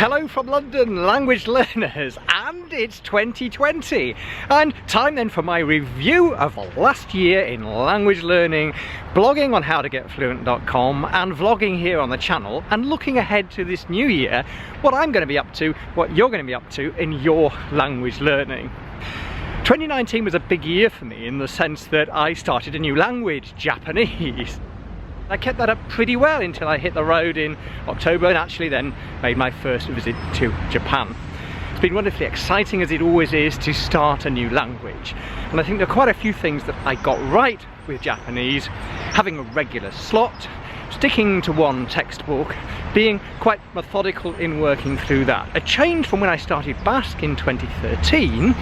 Hello from London, language learners, and it's 2020 and time then for my review of last year in language learning, blogging on howtogetfluent.com and vlogging here on the channel, and looking ahead to this new year, what I'm going to be up to, what you're going to be up to in your language learning. 2019 was a big year for me in the sense that I started a new language, Japanese. I kept that up pretty well until I hit the road in October and actually then made my first visit to Japan. It's been wonderfully exciting, as it always is, to start a new language. And I think there are quite a few things that I got right with Japanese: having a regular slot, sticking to one textbook, being quite methodical in working through that. A change from when I started Basque in 2013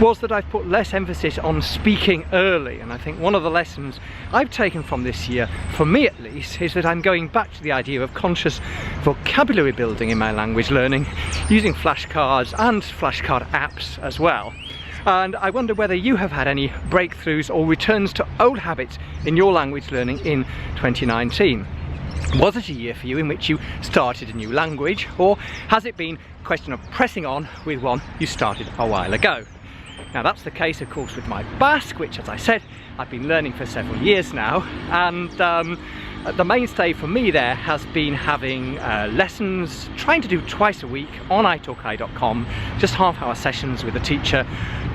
was that I've put less emphasis on speaking early, and I think one of the lessons I've taken from this year, for me at least, is that I'm going back to the idea of conscious vocabulary building in my language learning, using flashcards and flashcard apps as well. And I wonder whether you have had any breakthroughs or returns to old habits in your language learning in 2019. Was it a year for you in which you started a new language, or has it been a question of pressing on with one you started a while ago? Now that's the case of course with my Basque, which, as I said, I've been learning for several years now, and the mainstay for me there has been having lessons, trying to do twice a week on italki.com, just half-hour sessions with a teacher,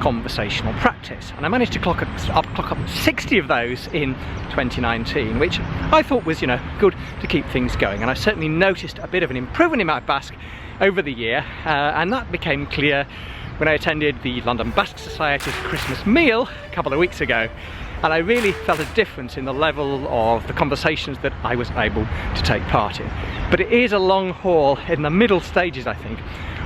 conversational practice. And I managed to clock up 60 of those in 2019, which I thought was, good to keep things going. And I've certainly noticed a bit of an improvement in my Basque over the year, and that became clear when I attended the London Basque Society's Christmas meal a couple of weeks ago. And I really felt a difference in the level of the conversations that I was able to take part in. But it is a long haul in the middle stages, I think,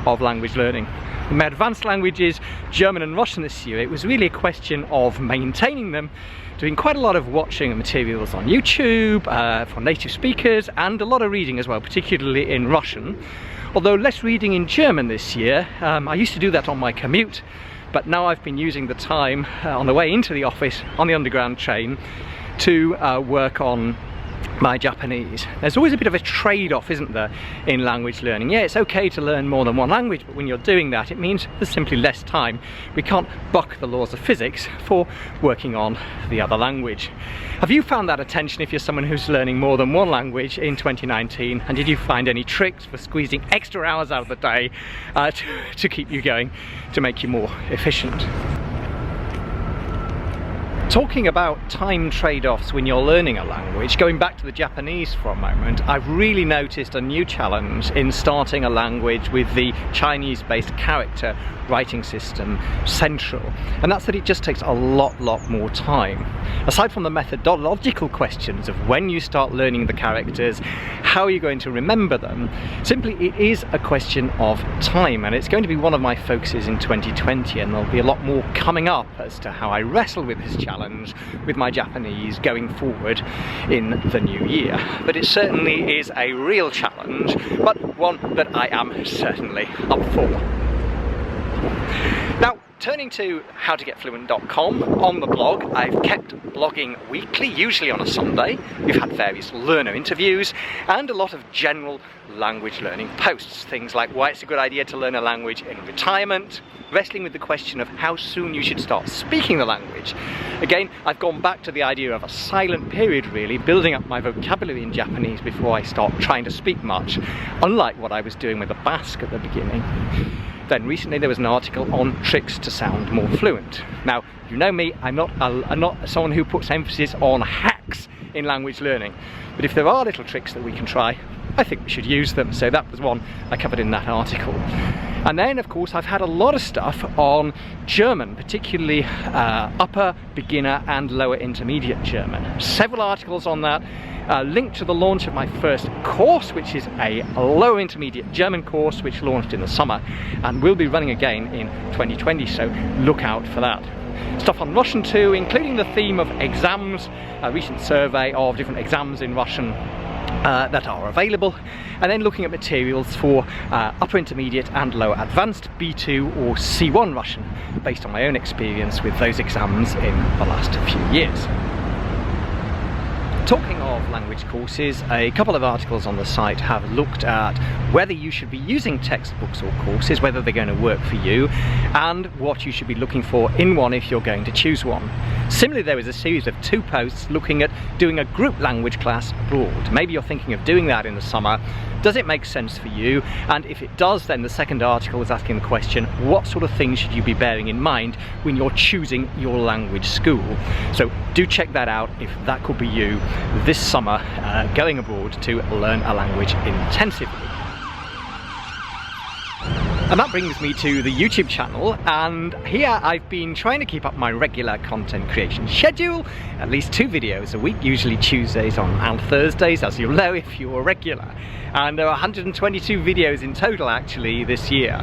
of language learning. In my advanced languages, German and Russian this year, it was really a question of maintaining them, doing quite a lot of watching materials on YouTube for native speakers, and a lot of reading as well, particularly in Russian. Although less reading in German this year. I used to do that on my commute, but now I've been using the time on the way into the office on the underground train to work on my Japanese. There's always a bit of a trade-off, isn't there, in language learning? Yeah, it's okay to learn more than one language, but when you're doing that, it means there's simply less time. We can't buck the laws of physics for working on the other language. Have you found that attention if you're someone who's learning more than one language in 2019? And did you find any tricks for squeezing extra hours out of the day to keep you going, to make you more efficient? Talking about time trade-offs when you're learning a language, going back to the Japanese for a moment, I've really noticed a new challenge in starting a language with the Chinese-based character writing system central, and that's that it just takes a lot more time. Aside from the methodological questions of when you start learning the characters, how are you going to remember them, simply it is a question of time, and it's going to be one of my focuses in 2020, and there'll be a lot more coming up as to how I wrestle with this challenge with my Japanese going forward in the new year. But it certainly is a real challenge, but one that I am certainly up for. Now, turning to howtogetfluent.com, on the blog, I've kept blogging weekly, usually on a Sunday. We've had various learner interviews and a lot of general language learning posts. Things like why it's a good idea to learn a language in retirement, wrestling with the question of how soon you should start speaking the language. Again, I've gone back to the idea of a silent period, really, building up my vocabulary in Japanese before I start trying to speak much, unlike what I was doing with the Basque at the beginning. Then recently there was an article on tricks to sound more fluent. Now, you know me, I'm not someone who puts emphasis on hacks in language learning, but if there are little tricks that we can try, I think we should use them. So that was one I covered in that article. And then, of course, I've had a lot of stuff on German, particularly upper, beginner and lower intermediate German. Several articles on that, linked to the launch of my first course, which is a lower intermediate German course, which launched in the summer and will be running again in 2020, so look out for that. Stuff on Russian too, including the theme of exams, a recent survey of different exams in Russian that are available, and then looking at materials for upper intermediate and lower advanced B2 or C1 Russian, based on my own experience with those exams in the last few years. Talking of language courses, a couple of articles on the site have looked at whether you should be using textbooks or courses, whether they're going to work for you, and what you should be looking for in one if you're going to choose one. Similarly, there was a series of 2 posts looking at doing a group language class abroad. Maybe you're thinking of doing that in the summer. Does it make sense for you? And if it does, then the second article is asking the question, what sort of things should you be bearing in mind when you're choosing your language school? So do check that out if that could be you this summer, going abroad to learn a language intensively. And that brings me to the YouTube channel, and here I've been trying to keep up my regular content creation schedule, at least 2 videos a week, usually Tuesdays and Thursdays, as you'll know if you're a regular. And there are 122 videos in total actually this year.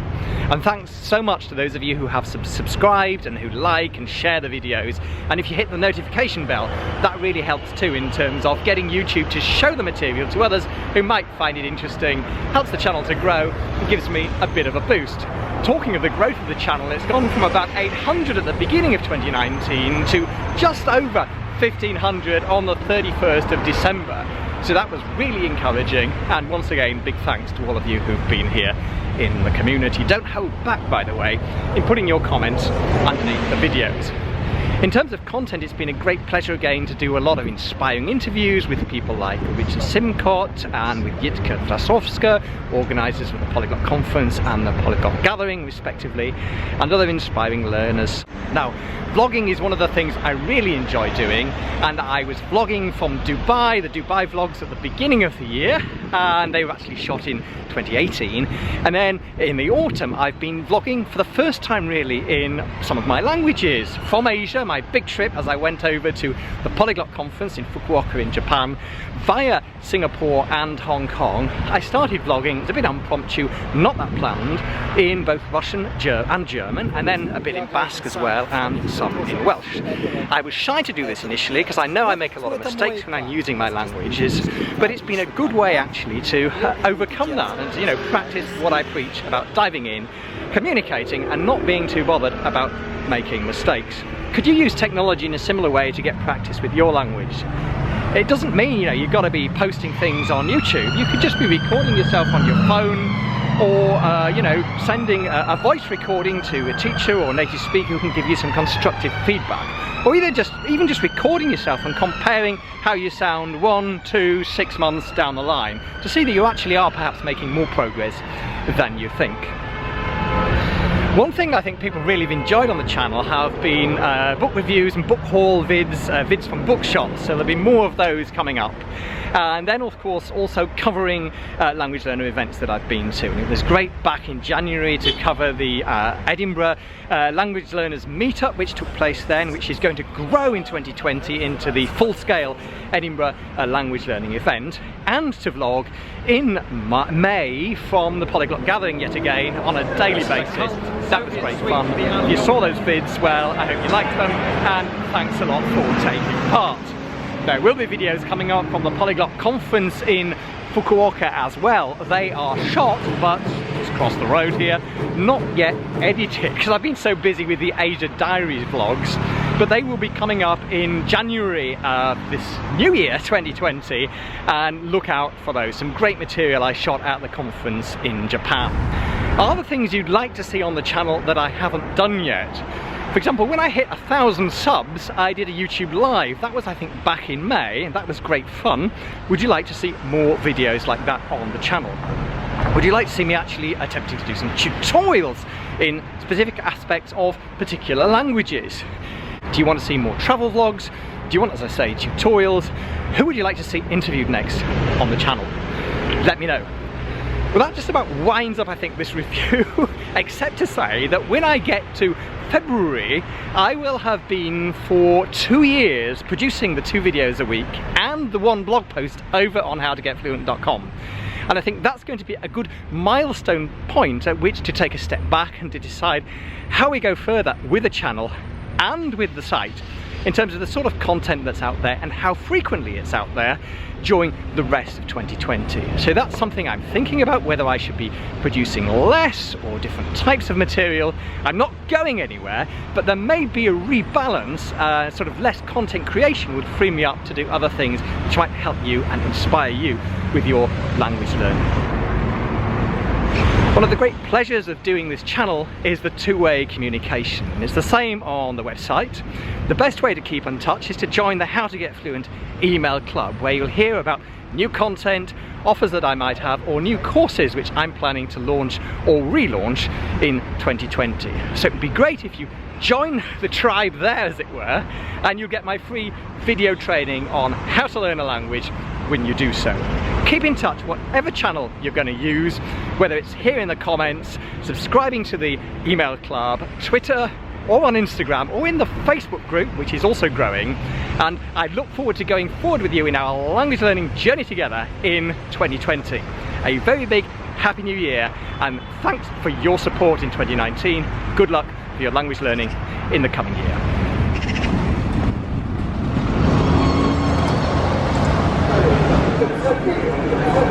And thanks so much to those of you who have subscribed and who like and share the videos. And if you hit the notification bell, that really helps too in terms of getting YouTube to show the material to others who might find it interesting, helps the channel to grow, and gives me a bit of a boost. Talking of the growth of the channel, it's gone from about 800 at the beginning of 2019 to just over 1,500 on the 31st of December. So that was really encouraging, and once again, big thanks to all of you who've been here in the community. Don't hold back, by the way, in putting your comments underneath the videos. In terms of content, it's been a great pleasure again to do a lot of inspiring interviews with people like Richard Simcott and with Jitka Vlasovska, organisers of the Polyglot Conference and the Polyglot Gathering respectively, and other inspiring learners. Now, vlogging is one of the things I really enjoy doing, and I was vlogging from Dubai, the Dubai vlogs at the beginning of the year, and they were actually shot in 2018. And then in the autumn I've been vlogging for the first time really in some of my languages from Asia, my big trip as I went over to the Polyglot Conference in Fukuoka in Japan via Singapore and Hong Kong. I started vlogging, it's a bit impromptu, not that planned, in both Russian and German, and then a bit in Basque as well, and some in Welsh. I was shy to do this initially because I know I make a lot of mistakes when I'm using my languages, but it's been a good way actually to overcome that and, you know, practice what I preach about diving in, communicating, and not being too bothered about making mistakes. Could you use technology in a similar way to get practice with your language? It doesn't mean, you know, you've got to be posting things on YouTube. You could just be recording yourself on your phone, or you know, sending a voice recording to a teacher or a native speaker who can give you some constructive feedback. Or even just recording yourself and comparing how you sound 1, 2, 6 months down the line to see that you actually are perhaps making more progress than you think. One thing I think people really have enjoyed on the channel have been book reviews and book haul vids, vids from bookshops, so there'll be more of those coming up. And then of course also covering language learner events that I've been to. And it was great back in January to cover the Edinburgh Language Learners Meetup, which took place then, which is going to grow in 2020 into the full-scale Edinburgh Language Learning event, and to vlog in May from the Polyglot Gathering yet again on a daily basis. That was great fun. You saw those vids, well, I hope you liked them, and thanks a lot for taking part. There will be videos coming up from the Polyglot Conference in Fukuoka as well. They are shot, but just across the road here, not yet edited, because I've been so busy with the Asia Diaries vlogs. But they will be coming up in January this new year, 2020, and look out for those. Some great material I shot at the conference in Japan. Are there things you'd like to see on the channel that I haven't done yet? For example, when I hit 1,000 subs, I did a YouTube live. That was, I think, back in May, and that was great fun. Would you like to see more videos like that on the channel? Would you like to see me actually attempting to do some tutorials in specific aspects of particular languages? Do you want to see more travel vlogs? Do you want, as I say, tutorials? Who would you like to see interviewed next on the channel? Let me know. Well, that just about winds up, I think, this review, except to say that when I get to February, I will have been for 2 years producing the 2 videos a week and the 1 blog post over on howtogetfluent.com. And I think that's going to be a good milestone point at which to take a step back and to decide how we go further with the channel and with the site in terms of the sort of content that's out there and how frequently it's out there during the rest of 2020. So that's something I'm thinking about, whether I should be producing less or different types of material. I'm not going anywhere, but there may be a rebalance, sort of less content creation would free me up to do other things which might help you and inspire you with your language learning. One of the great pleasures of doing this channel is the two-way communication. It's the same on the website. The best way to keep in touch is to join the How to Get Fluent email club, where you'll hear about new content, offers that I might have, or new courses which I'm planning to launch or relaunch in 2020. So it'd be great if you join the tribe there, as it were, and you'll get my free video training on how to learn a language when you do so. Keep in touch, whatever channel you're going to use, whether it's here in the comments, subscribing to the email club, Twitter, or on Instagram, or in the Facebook group, which is also growing. And I look forward to going forward with you in our language learning journey together in 2020. A very big Happy New Year, and thanks for your support in 2019. Good luck for your language learning in the coming year. Thank you.